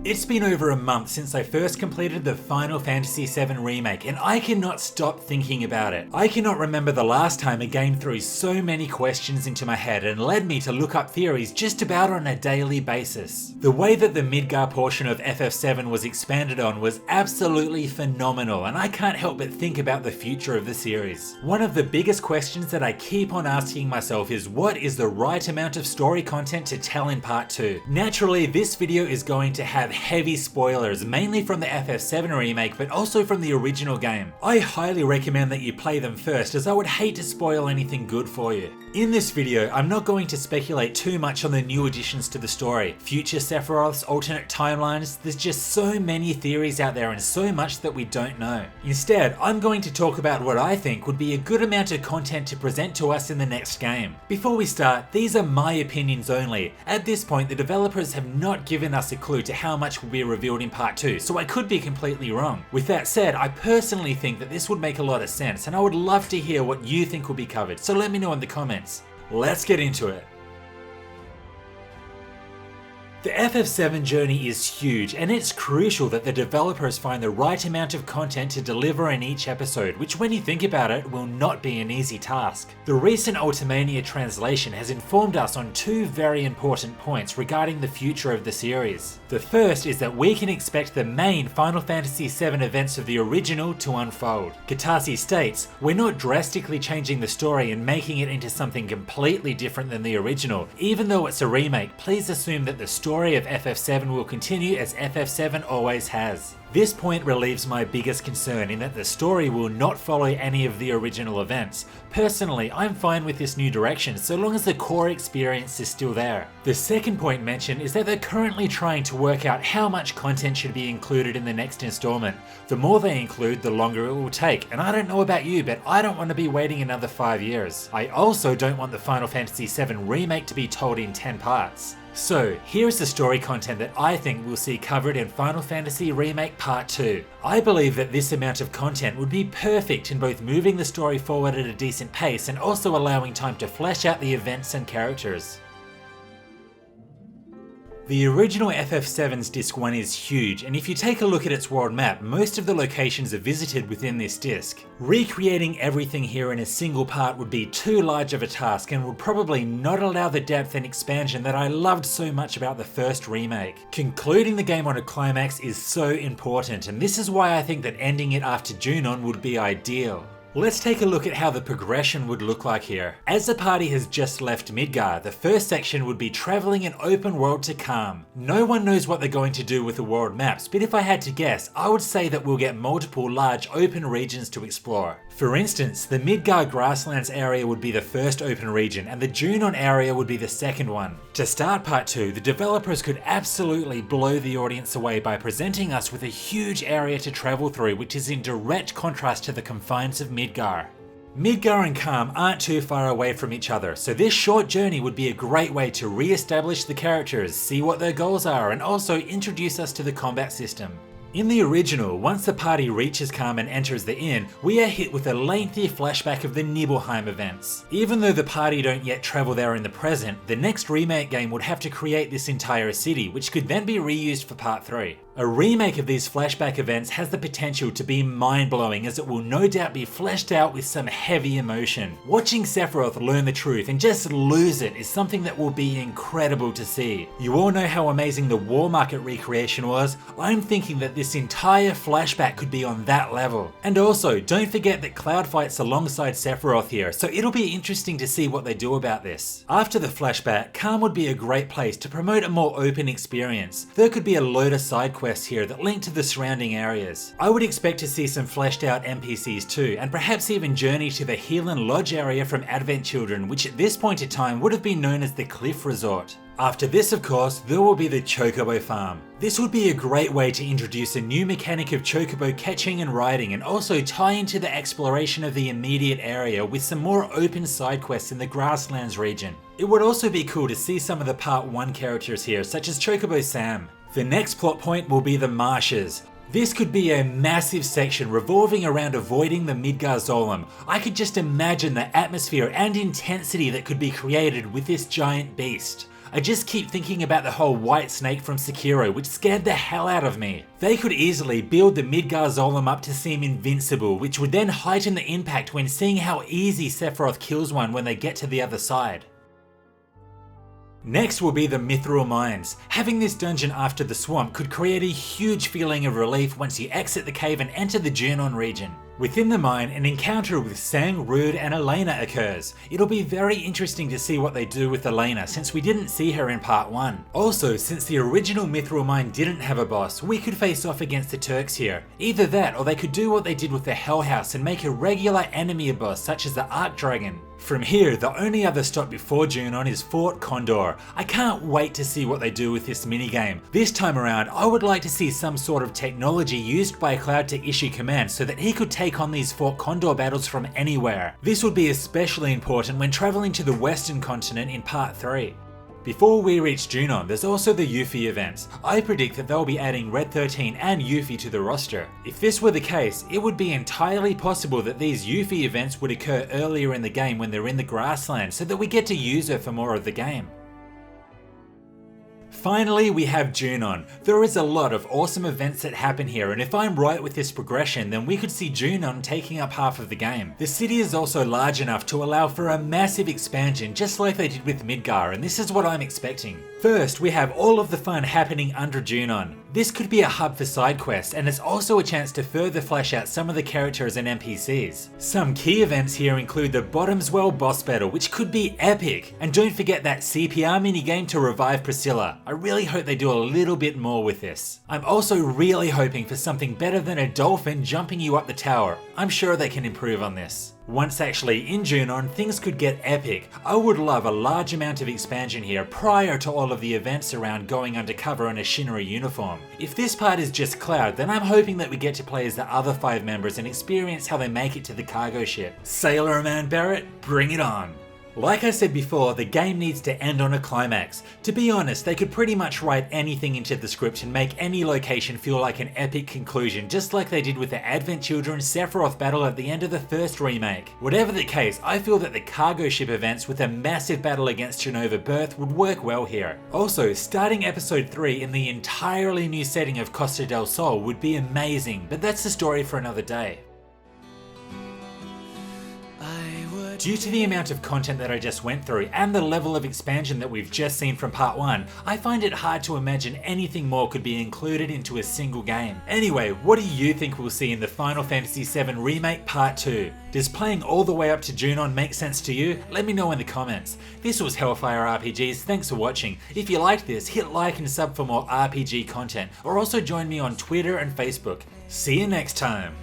It's been over a month since I first completed the Final Fantasy VII Remake, and I cannot stop thinking about it. I cannot remember the last time a game threw so many questions into my head and led me to look up theories just about on a daily basis. The way that the Midgar portion of FF7 was expanded on was absolutely phenomenal, and I can't help but think about the future of the series. One of the biggest questions that I keep on asking myself is, what is the right amount of story content to tell in Part 2? Naturally, this video is going to have heavy spoilers, mainly from the FF7 remake, but also from the original game. I highly recommend that you play them first, as I would hate to spoil anything good for you. In this video, I'm not going to speculate too much on the new additions to the story, future Sephiroths, alternate timelines. There's just so many theories out there and so much that we don't know. Instead, I'm going to talk about what I think would be a good amount of content to present to us in the next game. Before we start, these are my opinions only. At this point, the developers have not given us a clue to how much will be revealed in Part 2, so I could be completely wrong. With that said, I personally think that this would make a lot of sense, and I would love to hear what you think will be covered, so let me know in the comments. Let's get into it. The FF7 journey is huge, and it's crucial that the developers find the right amount of content to deliver in each episode, which when you think about it, will not be an easy task. The recent Ultimania translation has informed us on two very important points regarding the future of the series. The first is that we can expect the main Final Fantasy VII events of the original to unfold. Katase states, "We're not drastically changing the story and making it into something completely different than the original. Even though it's a remake, please assume that the story of FF7 will continue as FF7 always has." This point relieves my biggest concern in that the story will not follow any of the original events. Personally, I'm fine with this new direction so long as the core experience is still there. The second point mentioned is that they're currently trying to work out how much content should be included in the next installment. The more they include, the longer it will take, and I don't know about you, but I don't want to be waiting another 5 years. I also don't want the Final Fantasy VII Remake to be told in 10 parts. So, here's the story content that I think we'll see covered in Final Fantasy Remake Part 2. I believe that this amount of content would be perfect in both moving the story forward at a decent pace and also allowing time to flesh out the events and characters. The original FF7's Disc 1 is huge, and if you take a look at its world map, most of the locations are visited within this disc. Recreating everything here in a single part would be too large of a task and would probably not allow the depth and expansion that I loved so much about the first remake. Concluding the game on a climax is so important, and this is why I think that ending it after Junon would be ideal. Let's take a look at how the progression would look like here. As the party has just left Midgar, the first section would be travelling an open world to Calm. No one knows what they're going to do with the world maps, but if I had to guess, I would say that we'll get multiple large open regions to explore. For instance, the Midgar grasslands area would be the first open region, and the Junon area would be the second one. To start Part 2, the developers could absolutely blow the audience away by presenting us with a huge area to travel through, which is in direct contrast to the confines of Midgar. Midgar and Calm aren't too far away from each other, so this short journey would be a great way to re-establish the characters, see what their goals are, and also introduce us to the combat system. In the original, once the party reaches Calm and enters the inn, we are hit with a lengthy flashback of the Nibelheim events. Even though the party don't yet travel there in the present, the next remake game would have to create this entire city, which could then be reused for Part 3. A remake of these flashback events has the potential to be mind-blowing, as it will no doubt be fleshed out with some heavy emotion. Watching Sephiroth learn the truth and just lose it is something that will be incredible to see. You all know how amazing the War Market recreation was. I'm thinking that this entire flashback could be on that level. And also, don't forget that Cloud fights alongside Sephiroth here, so it'll be interesting to see what they do about this. After the flashback, Calm would be a great place to promote a more open experience. There could be a load of side quests here that link to the surrounding areas. I would expect to see some fleshed out NPCs too, and perhaps even journey to the Healan Lodge area from Advent Children, which at this point in time would have been known as the Cliff Resort. After this, of course, there will be the Chocobo Farm. This would be a great way to introduce a new mechanic of Chocobo catching and riding, and also tie into the exploration of the immediate area with some more open side quests in the Grasslands region. It would also be cool to see some of the Part 1 characters here, such as Chocobo Sam. The next plot point will be the marshes. This could be a massive section revolving around avoiding the Midgar Zolom. I could just imagine the atmosphere and intensity that could be created with this giant beast. I just keep thinking about the whole white snake from Sekiro, which scared the hell out of me. They could easily build the Midgar Golem up to seem invincible, which would then heighten the impact when seeing how easy Sephiroth kills one when they get to the other side. Next will be the Mithril Mines. Having this dungeon after the swamp could create a huge feeling of relief once you exit the cave and enter the Junon region. Within the mine, an encounter with Sang, Rude and Elena occurs. It'll be very interesting to see what they do with Elena since we didn't see her in part 1. Also, since the original Mithril Mine didn't have a boss, we could face off against the Turks here. Either that or they could do what they did with the Hell House and make a regular enemy a boss such as the Arc Dragon. From here, the only other stop before Junon is Fort Condor. I can't wait to see what they do with this minigame. This time around, I would like to see some sort of technology used by Cloud to issue commands so that he could take on these Fort Condor battles from anywhere. This would be especially important when traveling to the Western continent in part 3. Before we reach Junon, there's also the Yuffie events. I predict that they'll be adding Red 13 and Yuffie to the roster. If this were the case, it would be entirely possible that these Yuffie events would occur earlier in the game when they're in the grassland so that we get to use her for more of the game. Finally, we have Junon. There is a lot of awesome events that happen here, and if I'm right with this progression, then we could see Junon taking up half of the game. The city is also large enough to allow for a massive expansion, just like they did with Midgar, and this is what I'm expecting. First, we have all of the fun happening under Junon. This could be a hub for side quests, and it's also a chance to further flesh out some of the characters and NPCs. Some key events here include the Bottomswell boss battle, which could be epic, and don't forget that CPR minigame to revive Priscilla. I really hope they do a little bit more with this. I'm also really hoping for something better than a dolphin jumping you up the tower. I'm sure they can improve on this. Once actually in Junon, things could get epic. I would love a large amount of expansion here prior to all of the events around going undercover in a Shinra uniform. If this part is just Cloud, then I'm hoping that we get to play as the other 5 members and experience how they make it to the cargo ship. Sailor Man Barrett, bring it on! Like I said before, the game needs to end on a climax. To be honest, they could pretty much write anything into the script and make any location feel like an epic conclusion, just like they did with the Advent Children Sephiroth battle at the end of the first remake. Whatever the case, I feel that the cargo ship events with a massive battle against Genova Birth would work well here. Also, starting episode 3 in the entirely new setting of Costa del Sol would be amazing, but that's the story for another day. Due to the amount of content that I just went through and the level of expansion that we've just seen from part 1, I find it hard to imagine anything more could be included into a single game. Anyway, what do you think we'll see in the Final Fantasy VII Remake Part 2? Does playing all the way up to Junon make sense to you? Let me know in the comments. This was Hellfire RPGs, thanks for watching. If you liked this, hit like and sub for more RPG content, or also join me on Twitter and Facebook. See you next time.